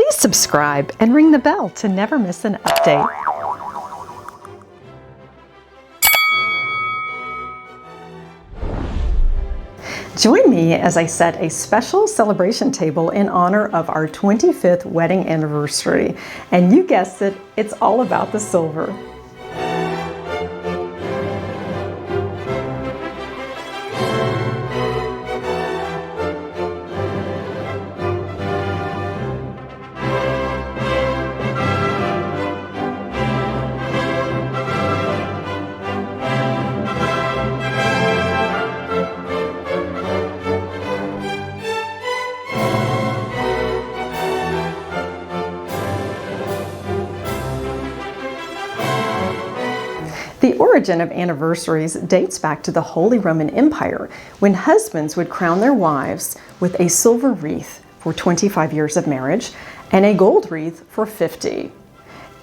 Please subscribe and ring the bell to never miss an update. Join me as I set a special celebration table in honor of our 25th wedding anniversary. And you guessed it, it's all about the silver. The origin of anniversaries dates back to the Holy Roman Empire, when husbands would crown their wives with a silver wreath for 25 years of marriage and a gold wreath for 50.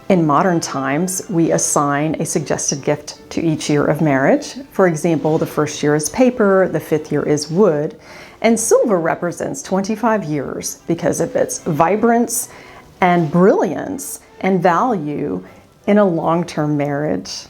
In modern times, we assign a suggested gift to each year of marriage. For example, the first year is paper, the 5th year is wood, and silver represents 25 years because of its vibrance and brilliance and value in a long-term marriage.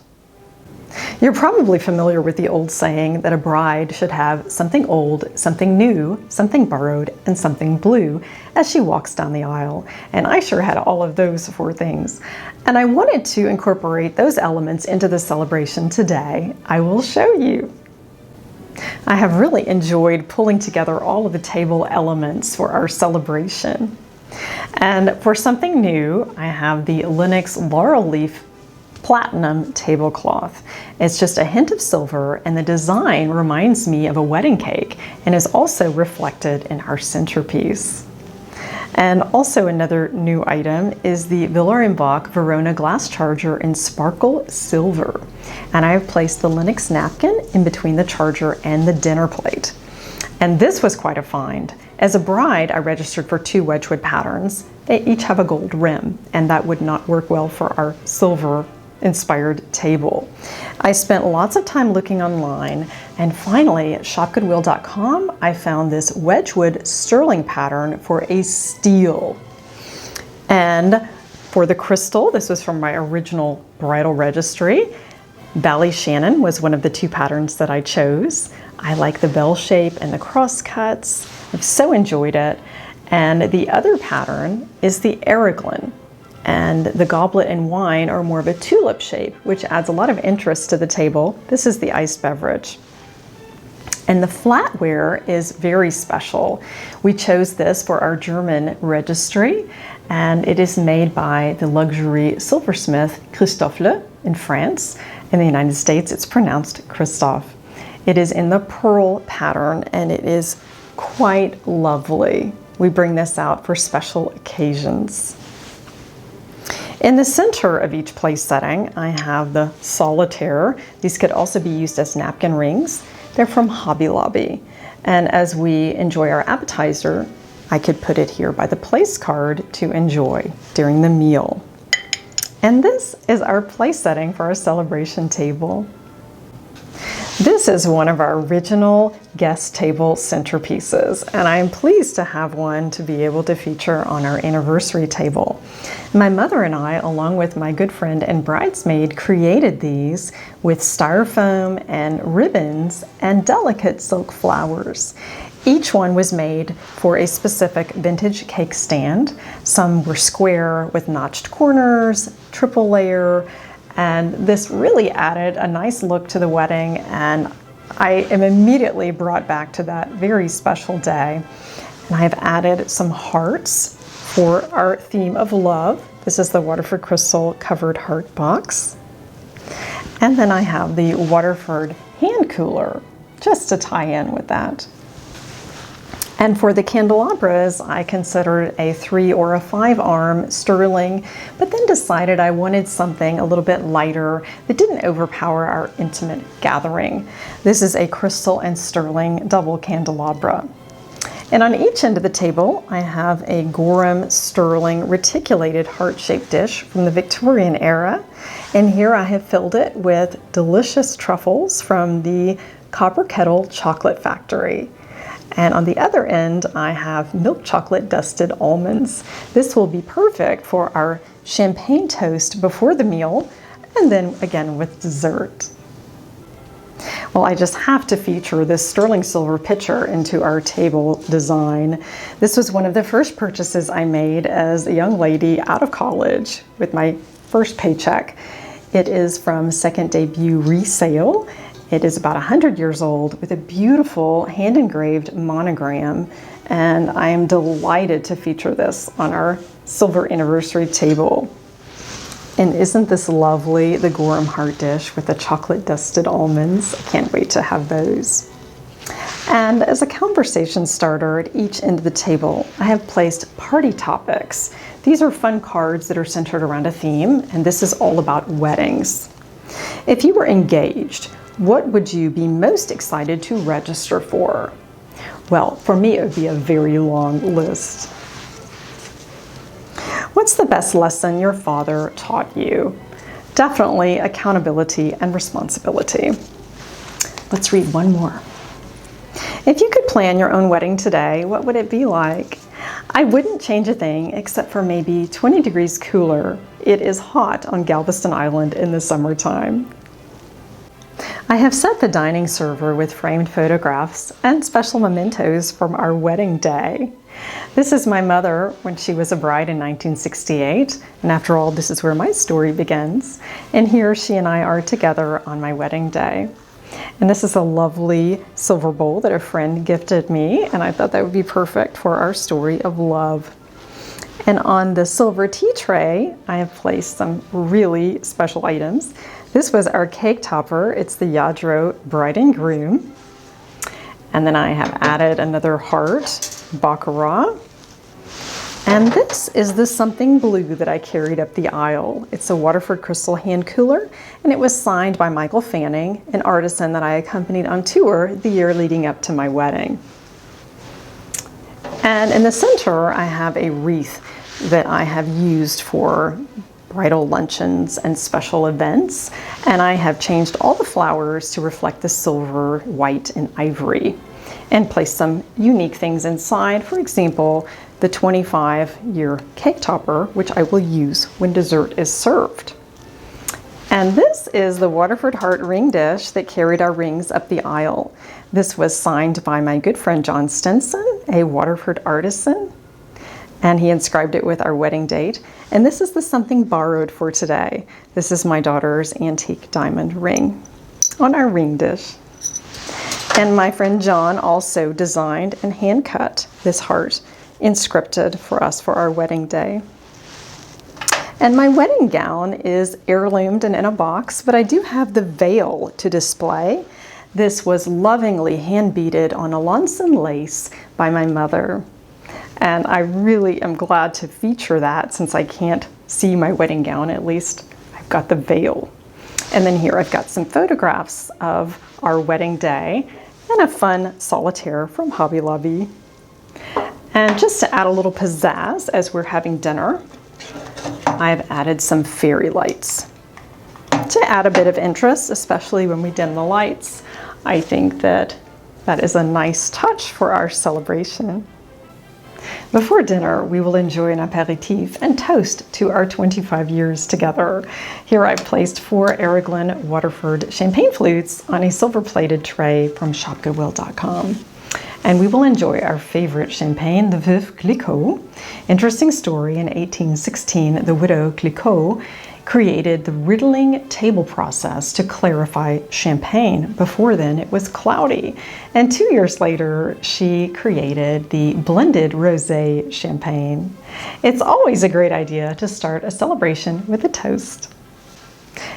You're probably familiar with the old saying that a bride should have something old, something new, something borrowed, and something blue as she walks down the aisle. And I sure had all of those 4 things. And I wanted to incorporate those elements into the celebration today. I will show you. I have really enjoyed pulling together all of the table elements for our celebration. And for something new, I have the Lenox Laurel Leaf Platinum tablecloth. It's just a hint of silver, and the design reminds me of a wedding cake and is also reflected in our centerpiece. And also another new item is the Villarimbach Verona glass charger in sparkle silver. And I've placed the Lenox napkin in between the charger and the dinner plate. And this was quite a find. As a bride, I registered for 2 Wedgwood patterns. They each have a gold rim, and that would not work well for our silver inspired table. I spent lots of time looking online, and finally at shopgoodwill.com I found this Wedgwood sterling pattern for a steel. And for the crystal, this was from my original bridal registry. Ballyshannon was one of the 2 patterns that I chose. I like the bell shape and the cross cuts. I've so enjoyed it. And the other pattern is the Araglin. And the goblet and wine are more of a tulip shape, which adds a lot of interest to the table. This is the iced beverage. And the flatware is very special. We chose this for our German registry, and it is made by the luxury silversmith Christophe in France. In the United States, it's pronounced Christophe. It is in the pearl pattern, and it is quite lovely. We bring this out for special occasions. In the center of each place setting, I have the solitaire. These could also be used as napkin rings. They're from Hobby Lobby. And as we enjoy our appetizer, I could put it here by the place card to enjoy during the meal. And this is our place setting for our celebration table. This is one of our original guest table centerpieces, and I am pleased to have one to be able to feature on our anniversary table. My mother and I, along with my good friend and bridesmaid, created these with styrofoam and ribbons and delicate silk flowers. Each one was made for a specific vintage cake stand. Some were square with notched corners, triple layer, and this really added a nice look to the wedding, and I am immediately brought back to that very special day. And I have added some hearts for our theme of love. This is the Waterford Crystal covered heart box. And then I have the Waterford hand cooler, just to tie in with that. And for the candelabras, I considered a 3 or a 5 arm sterling, but then decided I wanted something a little bit lighter that didn't overpower our intimate gathering. This is a crystal and sterling double candelabra. And on each end of the table, I have a Gorham sterling reticulated heart-shaped dish from the Victorian era. And here I have filled it with delicious truffles from the Copper Kettle Chocolate Factory. And on the other end, I have milk chocolate dusted almonds. This will be perfect for our champagne toast before the meal, and then again with dessert. Well, I just have to feature this sterling silver pitcher into our table design. This was one of the first purchases I made as a young lady out of college with my first paycheck. It is from Second Debut Resale. It is about 100 years old with a beautiful hand-engraved monogram, and I am delighted to feature this on our silver anniversary table. And isn't this lovely, the Gorham heart dish with the chocolate dusted almonds? I can't wait to have those. And as a conversation starter at each end of the table, I have placed party topics. These are fun cards that are centered around a theme, and this is all about weddings. If you were engaged, what would you be most excited to register for? Well, for me, it would be a very long list. What's the best lesson your father taught you? Definitely accountability and responsibility. Let's read one more. If you could plan your own wedding today, what would it be like? I wouldn't change a thing except for maybe 20 degrees cooler. It is hot on Galveston Island in the summertime. I have set the dining server with framed photographs and special mementos from our wedding day. This is my mother when she was a bride in 1968, and after all, this is where my story begins. And here she and I are together on my wedding day. And this is a lovely silver bowl that a friend gifted me, and I thought that would be perfect for our story of love. And on the silver tea tray, I have placed some really special items. This was our cake topper. It's the Yadro Bride and Groom. And then I have added another heart, Baccarat. And this is the something blue that I carried up the aisle. It's a Waterford crystal hand cooler, and it was signed by Michael Fanning, an artisan that I accompanied on tour the year leading up to my wedding. And in the center, I have a wreath that I have used for bridal luncheons and special events, and I have changed all the flowers to reflect the silver, white, and ivory, and placed some unique things inside. For example, the 25-year cake topper, which I will use when dessert is served. And this is the Waterford Heart ring dish that carried our rings up the aisle. This was signed by my good friend John Stinson, a Waterford artisan, and he inscribed it with our wedding date. And this is the something borrowed for today. This is my daughter's antique diamond ring on our ring dish. And my friend John also designed and hand cut this heart, inscripted for us for our wedding day. And my wedding gown is heirloomed and in a box, but I do have the veil to display. This was lovingly hand beaded on Alanson lace by my mother. And I really am glad to feature that since I can't see my wedding gown. At least I've got the veil. And then here I've got some photographs of our wedding day and a fun solitaire from Hobby Lobby. And just to add a little pizzazz as we're having dinner, I've added some fairy lights to add a bit of interest, especially when we dim the lights. I think that is a nice touch for our celebration. Before dinner, we will enjoy an aperitif and toast to our 25 years together. Here I've placed 4 Araglin Waterford champagne flutes on a silver-plated tray from shopgoodwill.com. And we will enjoy our favorite champagne, the Veuve Clicquot. Interesting story, in 1816, the widow Clicquot created the riddling table process to clarify champagne. Before then, it was cloudy. And 2 years later, she created the blended rosé champagne. It's always a great idea to start a celebration with a toast.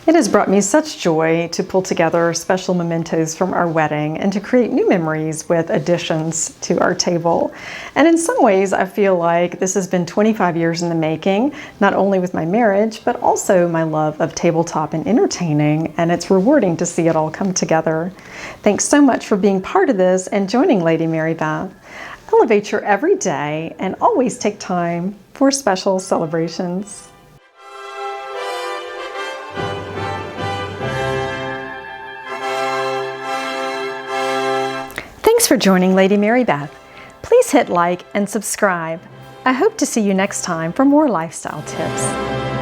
It has brought me such joy to pull together special mementos from our wedding and to create new memories with additions to our table. And in some ways, I feel like this has been 25 years in the making, not only with my marriage, but also my love of tabletop and entertaining, and it's rewarding to see it all come together. Thanks so much for being part of this and joining Lady Mary Beth. Elevate your everyday and always take time for special celebrations. Thanks Thanks for joining Lady Mary Beth. Please hit like and subscribe. I hope to see you next time for more lifestyle tips.